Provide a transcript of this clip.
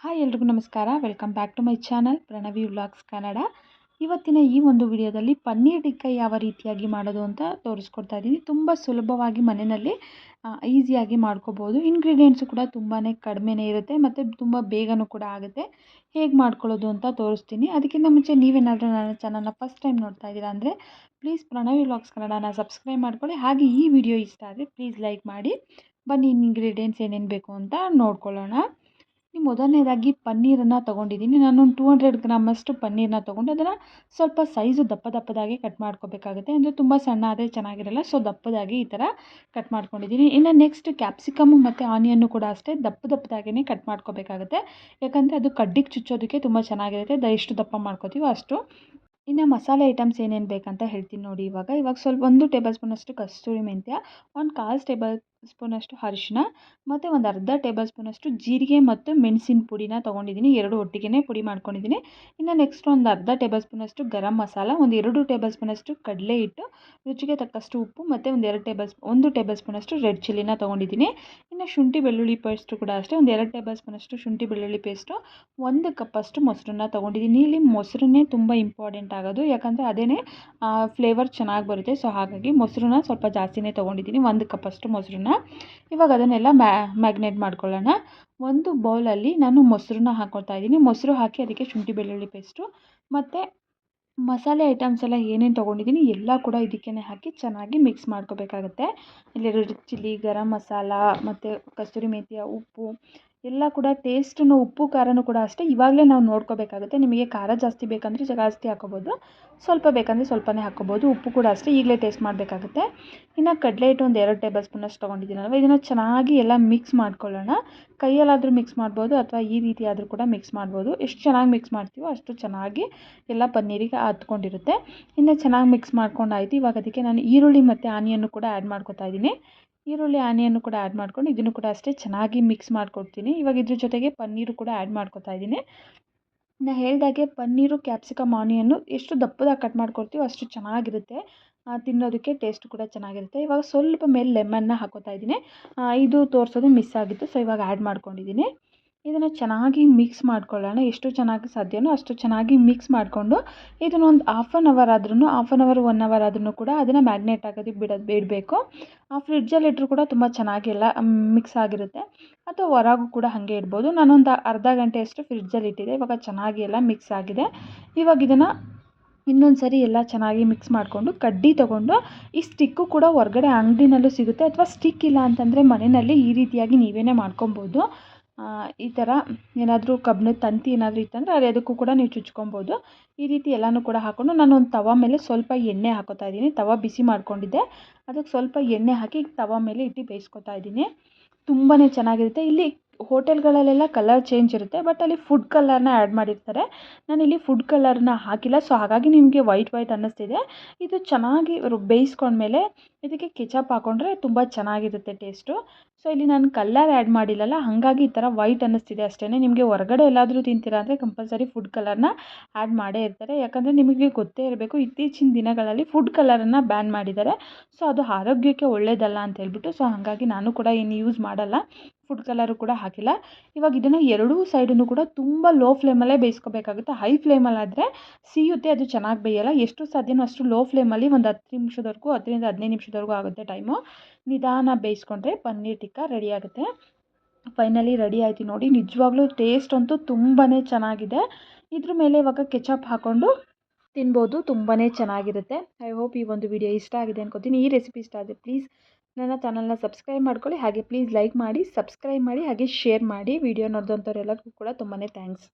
Hi ಎಲ್ರಿಗೂ ನಮಸ್ಕಾರ. Welcome back to my channel Pranavi vlogs Kannada. ಇವತ್ತಿನ ಈ ಒಂದು ವಿಡಿಯೋದಲ್ಲಿ ಪನ್ನೀರ್ ಟಿಕ್ಕ ಯಾವ ರೀತಿಯಾಗಿ ಮಾಡೋದು ಅಂತ ತೋರಿಸ್ಕೊಡ್ತಾ ಇದ್ದೀನಿ. ತುಂಬ ಸುಲಭವಾಗಿ ಮನೆಯಲ್ಲಿ ಈಸಿಯಾಗಿ ಮಾಡ್ಕೋಬೋದು. ಇಂಗ್ರೀಡಿಯೆಂಟ್ಸು ಕೂಡ ತುಂಬಾ ಕಡಿಮೆನೇ ಇರುತ್ತೆ ಮತ್ತು ತುಂಬ ಬೇಗನೂ ಕೂಡ ಆಗುತ್ತೆ. ಹೇಗೆ ಮಾಡ್ಕೊಳ್ಳೋದು ಅಂತ ತೋರಿಸ್ತೀನಿ. ಅದಕ್ಕಿಂತ ಮುಂಚೆ ನೀವೇನಾದರೂ ನನ್ನ ಚಾನಲ್ನ ಫಸ್ಟ್ ಟೈಮ್ ನೋಡ್ತಾ ಇದ್ದೀರಾ ಅಂದರೆ ಪ್ಲೀಸ್ ಪ್ರಣವಿ ವ್ಲಾಗ್ಸ್ ಕನ್ನಡನ ಸಬ್ಸ್ಕ್ರೈಬ್ ಮಾಡ್ಕೊಳ್ಳಿ. ಹಾಗೆ ಈ ವಿಡಿಯೋ ಇಷ್ಟ ಆದರೆ ಪ್ಲೀಸ್ ಲೈಕ್ ಮಾಡಿ. ಬನ್ನಿ ಇಂಗ್ರೀಡಿಯೆಂಟ್ಸ್ ಏನೇನು ಬೇಕು ಅಂತ ನೋಡ್ಕೊಳ್ಳೋಣ. ಮೊದಲನೇದಾಗಿ ಪನ್ನೀರನ್ನು ತೊಗೊಂಡಿದ್ದೀನಿ. ನಾನೊಂದು 200 ಗ್ರಾಮಷ್ಟು ಪನ್ನೀರನ್ನ ತೊಗೊಂಡು ಅದನ್ನು ಸ್ವಲ್ಪ ಸೈಜು ದಪ್ಪದಾಗಿ ಕಟ್ ಮಾಡ್ಕೋಬೇಕಾಗುತ್ತೆ. ಅಂದರೆ ತುಂಬ ಸಣ್ಣ ಆದರೆ ಚೆನ್ನಾಗಿರಲ್ಲ. ಸೊ ದಪ್ಪದಾಗಿ ಈ ಥರ ಕಟ್ ಮಾಡ್ಕೊಂಡಿದ್ದೀನಿ. ಇನ್ನು ನೆಕ್ಸ್ಟ್ ಕ್ಯಾಪ್ಸಿಕಮ್ಮು ಮತ್ತು ಆನಿಯನ್ನು ಕೂಡ ಅಷ್ಟೇ ದಪ್ಪದಾಗಿಯೇ ಕಟ್ ಮಾಡ್ಕೋಬೇಕಾಗುತ್ತೆ. ಯಾಕಂದರೆ ಅದು ಕಡ್ಡಿಗೆ ಚುಚ್ಚೋದಕ್ಕೆ ತುಂಬ ಚೆನ್ನಾಗಿರುತ್ತೆ. ಎಷ್ಟು ದಪ್ಪ ಮಾಡ್ಕೋತೀವೋ ಅಷ್ಟು. ಇನ್ನು ಮಸಾಲೆ ಐಟಮ್ಸ್ ಏನೇನು ಬೇಕಂತ ಹೇಳ್ತೀನಿ ನೋಡಿ. ಇವಾಗ ಸ್ವಲ್ಪ 1 ಟೇಬಲ್ ಸ್ಪೂನಷ್ಟು ಕಸ್ತೂರಿ ಮೆಂತ್ಯ, 1/4 ಟೇಬಲ್ ಸ್ಪೂನಷ್ಟು ಅರಿಶಿನ ಮತ್ತು ಒಂದು ಅರ್ಧ ಟೇಬಲ್ ಸ್ಪೂನಷ್ಟು ಜೀರಿಗೆ ಮತ್ತು ಮೆಣಸಿನ ಪುಡಿನ ತೊಗೊಂಡಿದ್ದೀನಿ. 2 ಒಟ್ಟಿಗೆ ಪುಡಿ ಮಾಡ್ಕೊಂಡಿದ್ದೀನಿ. ಇನ್ನು ನೆಕ್ಸ್ಟ್ ಒಂದು ಅರ್ಧ ಟೇಬಲ್ ಸ್ಪೂನಷ್ಟು ಗರಂ ಮಸಾಲ, ಒಂದು 2 ಟೇಬಲ್ ಸ್ಪೂನಷ್ಟು ಕಡಲೆ ಹಿಟ್ಟು, ರುಚಿಗೆ ತಕ್ಕಷ್ಟು ಉಪ್ಪು ಮತ್ತು ಒಂದು 1 ಟೇಬಲ್ ಸ್ಪೂನಷ್ಟು ರೆಡ್ ಚಿಲ್ಲಿನ ತೊಗೊಂಡಿದ್ದೀನಿ. ಇನ್ನು ಶುಂಠಿ ಬೆಳ್ಳುಳ್ಳಿ ಪೇಸ್ಟು ಕೂಡ ಅಷ್ಟೇ ಒಂದು 2 ಟೇಬಲ್ ಸ್ಪೂನಷ್ಟು ಶುಂಠಿ ಬೆಳ್ಳುಳ್ಳಿ ಪೇಸ್ಟು, 1 ಕಪ್ಪಷ್ಟು ಮೊಸರನ್ನ ತೊಗೊಂಡಿದ್ದೀನಿ. ಇಲ್ಲಿ ಮೊಸರನ್ನೇ ತುಂಬ ಇಂಪಾರ್ಟೆಂಟ್ ಆಗೋದು, ಯಾಕಂದರೆ ಅದೇ ಫ್ಲೇವರ್ ಚೆನ್ನಾಗಿ ಬರುತ್ತೆ. ಸೊ ಹಾಗಾಗಿ ಮೊಸರನ್ನ ಸ್ವಲ್ಪ ಜಾಸ್ತಿನೇ ತೊಗೊಂಡಿದ್ದೀನಿ, 1 ಕಪ್ಪಷ್ಟು ಮೊಸರನ್ನ. ಇವಾಗ ಅದನ್ನೆಲ್ಲ ಮ್ಯಾಗ್ನೇಟ್ ಮಾಡ್ಕೊಳ್ಳೋಣ. ಒಂದು ಬೌಲಲ್ಲಿ ನಾನು ಮೊಸರನ್ನ ಹಾಕ್ಕೊಳ್ತಾ ಇದ್ದೀನಿ. ಮೊಸರು ಹಾಕಿ ಅದಕ್ಕೆ ಶುಂಠಿ ಬೆಳ್ಳುಳ್ಳಿ ಪೇಸ್ಟು ಮತ್ತು ಮಸಾಲೆ ಐಟಮ್ಸ್ ಎಲ್ಲ ಏನೇನು ತೊಗೊಂಡಿದ್ದೀನಿ ಎಲ್ಲ ಕೂಡ ಇದಕ್ಕೇ ಹಾಕಿ ಚೆನ್ನಾಗಿ ಮಿಕ್ಸ್ ಮಾಡ್ಕೋಬೇಕಾಗತ್ತೆ. ಇಲ್ಲಿ ರೆಡ್ ಚಿಲ್ಲಿ, ಗರಂ ಮಸಾಲ ಮತ್ತು ಕಸ್ತೂರಿ ಮೆಂತ್ಯ, ಉಪ್ಪು ಎಲ್ಲ ಕೂಡ ಟೇಸ್ಟನ್ನು, ಉಪ್ಪು ಖಾರನೂ ಕೂಡ ಅಷ್ಟೇ ಇವಾಗಲೇ ನಾವು ನೋಡ್ಕೋಬೇಕಾಗುತ್ತೆ. ನಿಮಗೆ ಖಾರ ಜಾಸ್ತಿ ಬೇಕಂದರೆ ಜಾಸ್ತಿ ಹಾಕ್ಕೋಬೋದು, ಸ್ವಲ್ಪ ಬೇಕಂದರೆ ಸ್ವಲ್ಪನೇ ಹಾಕ್ಕೋಬೋದು. ಉಪ್ಪು ಕೂಡ ಅಷ್ಟೇ ಈಗಲೇ ಟೇಸ್ಟ್ ಮಾಡಬೇಕಾಗುತ್ತೆ. ಇನ್ನು ಕಡಲೆ ಹಿಟ್ಟು ಒಂದು 2 ಟೇಬಲ್ ಸ್ಪೂನಷ್ಟು ತೊಗೊಂಡಿದ್ದೀನಲ್ವ, ಇದನ್ನು ಚೆನ್ನಾಗಿ ಎಲ್ಲ ಮಿಕ್ಸ್ ಮಾಡ್ಕೊಳ್ಳೋಣ. ಕೈಯಲ್ಲಾದರೂ ಮಿಕ್ಸ್ ಮಾಡ್ಬೋದು ಅಥವಾ ಈ ರೀತಿ ಆದರೂ ಕೂಡ ಮಿಕ್ಸ್ ಮಾಡ್ಬೋದು. ಎಷ್ಟು ಚೆನ್ನಾಗಿ ಮಿಕ್ಸ್ ಮಾಡ್ತೀವೋ ಅಷ್ಟು ಚೆನ್ನಾಗಿ ಎಲ್ಲ ಪನ್ನೀರಿಗೆ ಹತ್ಕೊಂಡಿರುತ್ತೆ. ಇನ್ನು ಚೆನ್ನಾಗಿ ಮಿಕ್ಸ್ ಮಾಡ್ಕೊಂಡಾಯಿತು. ಇವಾಗ ಅದಕ್ಕೆ ನಾನು ಈರುಳ್ಳಿ ಮತ್ತು ಆನಿಯನ್ನು ಕೂಡ ಆ್ಯಡ್ ಮಾಡ್ಕೊತಾ ಇದ್ದೀನಿ. ಈರುಳ್ಳಿ ಆನಿಯನ್ನು ಕೂಡ ಆ್ಯಡ್ ಮಾಡ್ಕೊಂಡು ಇದನ್ನು ಕೂಡ ಅಷ್ಟೇ ಚೆನ್ನಾಗಿ ಮಿಕ್ಸ್ ಮಾಡ್ಕೊಡ್ತೀನಿ. ಇವಾಗ ಇದ್ರ ಜೊತೆಗೆ ಪನ್ನೀರು ಕೂಡ ಆ್ಯಡ್ ಮಾಡ್ಕೊತಾ ಇದ್ದೀನಿ. ನಾನು ಹೇಳ್ದಾಗೆ ಪನ್ನೀರು, ಕ್ಯಾಪ್ಸಿಕಮ್, ಆನಿಯನ್ನು ಎಷ್ಟು ದಪ್ಪದಾಗಿ ಕಟ್ ಮಾಡ್ಕೊಡ್ತೀವೋ ಅಷ್ಟು ಚೆನ್ನಾಗಿರುತ್ತೆ. ತಿನ್ನೋದಕ್ಕೆ ಟೇಸ್ಟ್ ಕೂಡ ಚೆನ್ನಾಗಿರುತ್ತೆ. ಇವಾಗ ಸ್ವಲ್ಪ ಮೇಲೆ ಲೆಮನ್ನ ಹಾಕೋತಾ ಇದ್ದೀನಿ. ಇದು ತೋರಿಸೋದು ಮಿಸ್ ಆಗಿತ್ತು. ಸೊ ಇವಾಗ ಆ್ಯಡ್ ಮಾಡ್ಕೊಂಡಿದ್ದೀನಿ. ಇದನ್ನು ಚೆನ್ನಾಗಿ ಮಿಕ್ಸ್ ಮಾಡ್ಕೊಳ್ಳೋಣ. ಎಷ್ಟು ಚೆನ್ನಾಗಿ ಸಾಧ್ಯವೋ ಅಷ್ಟು ಚೆನ್ನಾಗಿ ಮಿಕ್ಸ್ ಮಾಡಿಕೊಂಡು ಇದನ್ನು ಒಂದು ಹಾಫ್ ಆನ್ ಅವರ್ 1 ಅವರ್ ಆದ್ರೂ ಕೂಡ ಅದನ್ನು ಮ್ಯಾಗ್ನೇಟ್ ಆಗೋದಕ್ಕೆ ಬಿಡಬೇಕು. ಫ್ರಿಡ್ಜಲ್ಲಿ ಇಟ್ಟರು ಕೂಡ ತುಂಬ ಚೆನ್ನಾಗಿ ಎಲ್ಲ ಮಿಕ್ಸ್ ಆಗಿರುತ್ತೆ. ಅಥವಾ ಹೊರಗೂ ಕೂಡ ಹಾಗೆ ಇಡ್ಬೋದು. ನಾನೊಂದು ಅರ್ಧ ಗಂಟೆಯಷ್ಟು ಫ್ರಿಡ್ಜಲ್ಲಿ ಇಟ್ಟಿದ್ದೆ. ಇವಾಗ ಚೆನ್ನಾಗಿ ಎಲ್ಲ ಮಿಕ್ಸ್ ಆಗಿದೆ. ಇವಾಗ ಇದನ್ನು ಇನ್ನೊಂದು ಸರಿ ಎಲ್ಲ ಚೆನ್ನಾಗಿ ಮಿಕ್ಸ್ ಮಾಡಿಕೊಂಡು ಕಡ್ಡಿ ತೊಗೊಂಡು, ಈ ಸ್ಟಿಕ್ಕು ಕೂಡ ಹೊರಗಡೆ ಅಂಗಡಿನಲ್ಲೂ ಸಿಗುತ್ತೆ. ಅಥವಾ ಸ್ಟಿಕ್ ಇಲ್ಲ ಅಂತಂದರೆ ಮನೆಯಲ್ಲಿ ಈ ರೀತಿಯಾಗಿ ನೀವೇ ಮಾಡ್ಕೊಬೋದು. ಈ ಥರ ಏನಾದರೂ ಕಬ್ಬಿಣದ ತಂತಿ ಏನಾದರೂ ಇತ್ತಂದರೆ ಅದಕ್ಕೂ ಕೂಡ ನೀವು ಚುಚ್ಕೊಬೋದು. ಈ ರೀತಿ ಎಲ್ಲನೂ ಕೂಡ ಹಾಕ್ಕೊಂಡು ನಾನು ಒಂದು ತವ ಮೇಲೆ ಸ್ವಲ್ಪ ಎಣ್ಣೆ ಹಾಕೋತಾ ಇದ್ದೀನಿ. ತವ ಬಿಸಿ ಮಾಡ್ಕೊಂಡಿದ್ದೆ, ಅದಕ್ಕೆ ಸ್ವಲ್ಪ ಎಣ್ಣೆ ಹಾಕಿ ತವ ಮೇಲೆ ಇಟ್ಟು ಬೇಯಿಸ್ಕೊತಾ ಇದ್ದೀನಿ. ತುಂಬಾ ಚೆನ್ನಾಗಿರುತ್ತೆ. ಇಲ್ಲಿ ಹೋಟೆಲ್ಗಳಲ್ಲೆಲ್ಲ ಕಲರ್ ಚೇಂಜ್ ಇರುತ್ತೆ, ಬಟ್ ಅಲ್ಲಿ ಫುಡ್ ಕಲರ್ನ ಆ್ಯಡ್ ಮಾಡಿರ್ತಾರೆ. ನಾನಿಲ್ಲಿ ಫುಡ್ ಕಲರ್ನ ಹಾಕಿಲ್ಲ. ಸೊ ಹಾಗಾಗಿ ನಿಮಗೆ ವೈಟ್ ಅನ್ನಿಸ್ತಿದೆ. ಇದು ಚೆನ್ನಾಗಿ ಬೇಯಿಸ್ಕೊಂಡ್ಮೇಲೆ ಇದಕ್ಕೆ ಕೆಚಪ್ ಹಾಕ್ಕೊಂಡ್ರೆ ತುಂಬ ಚೆನ್ನಾಗಿರುತ್ತೆ ಟೇಸ್ಟು. ಸೊ ಇಲ್ಲಿ ನಾನು ಕಲರ್ ಆ್ಯಡ್ ಮಾಡಿಲ್ಲಲ್ಲ, ಹಾಗಾಗಿ ಈ ಥರ ವೈಟ್ ಅನ್ನಿಸ್ತಿದೆ ಅಷ್ಟೇ. ನಿಮಗೆ ಹೊರಗಡೆ ಎಲ್ಲಾದರೂ ತಿಂತೀರಾ ಅಂದರೆ ಕಂಪಲ್ಸರಿ ಫುಡ್ ಕಲರ್ನ ಆ್ಯಡ್ ಮಾಡೇ ಇರ್ತಾರೆ. ಯಾಕಂದರೆ ನಿಮಗೆ ಗೊತ್ತೇ ಇರಬೇಕು, ಇತ್ತೀಚಿನ ದಿನಗಳಲ್ಲಿ ಫುಡ್ ಕಲರನ್ನು ಬ್ಯಾನ್ ಮಾಡಿದ್ದಾರೆ. ಸೊ ಅದು ಆರೋಗ್ಯಕ್ಕೆ ಒಳ್ಳೆಯದಲ್ಲ ಅಂತ ಹೇಳ್ಬಿಟ್ಟು. ಸೊ ಹಾಗಾಗಿ ನಾನು ಕೂಡ ಏನು ಯೂಸ್ ಮಾಡಲ್ಲ, ಫುಡ್ ಕಲರು ಕೂಡ ಹಾಕಿಲ್ಲ. ಇವಾಗ ಇದನ್ನು ಎರಡೂ ಸೈಡನ್ನು ಕೂಡ ತುಂಬ ಲೋ ಫ್ಲೇಮಲ್ಲೇ ಬೇಯಿಸ್ಕೋಬೇಕಾಗುತ್ತೆ. ಹೈ ಫ್ಲೇಮಲ್ಲಾದರೆ ಸಿಯುತ್ತೆ, ಅದು ಚೆನ್ನಾಗಿ ಬೇಯಲ್ಲ. ಎಷ್ಟು ಸಾಧ್ಯನೋ ಅಷ್ಟು ಲೋ ಫ್ಲೇಮಲ್ಲಿ ಒಂದು 10 ನಿಮಿಷದವರೆಗೂ, 10ರಿಂದ 15 ನಿಮಿಷದವರೆಗೂ ಆಗುತ್ತೆ ಟೈಮು. ನಿಧಾನ ಬೇಯಿಸ್ಕೊಂಡ್ರೆ ಪನ್ನೀರ್ ಟಿಕ್ಕಾ ರೆಡಿ ಆಗುತ್ತೆ. ಫೈನಲಿ ರೆಡಿ ಆಯಿತು ನೋಡಿ. ನಿಜವಾಗ್ಲೂ ಟೇಸ್ಟ್ ಅಂತೂ ತುಂಬಾ ಚೆನ್ನಾಗಿದೆ. ಇದ್ರ ಮೇಲೆ ಇವಾಗ ಕೆಚಪ್ ಹಾಕ್ಕೊಂಡು ತಿನ್ಬೋದು. ತುಂಬಾ ಚೆನ್ನಾಗಿರುತ್ತೆ. ಐ ಹೋಪ್ ಈ ಒಂದು ವಿಡಿಯೋ ಇಷ್ಟ ಆಗಿದೆ ಅನ್ಕೋತೀನಿ. ಈ ರೆಸಿಪಿ ಇಷ್ಟ ಆದರೆ ಪ್ಲೀಸ್ ನನ್ನ ಚಾನಲ್ನ ಸಬ್ಸ್ಕ್ರೈಬ್ ಮಾಡ್ಕೊಳ್ಳಿ. ಹಾಗೆ ಪ್ಲೀಸ್ ಲೈಕ್ ಮಾಡಿ, ಸಬ್ಸ್ಕ್ರೈಬ್ ಮಾಡಿ, ಹಾಗೆ ಶೇರ್ ಮಾಡಿ. ವಿಡಿಯೋ ನೋಡಿದಂಥವ್ರೆಲ್ಲರಿಗೂ ಕೂಡ ತುಂಬಾ ಥ್ಯಾಂಕ್ಸ್.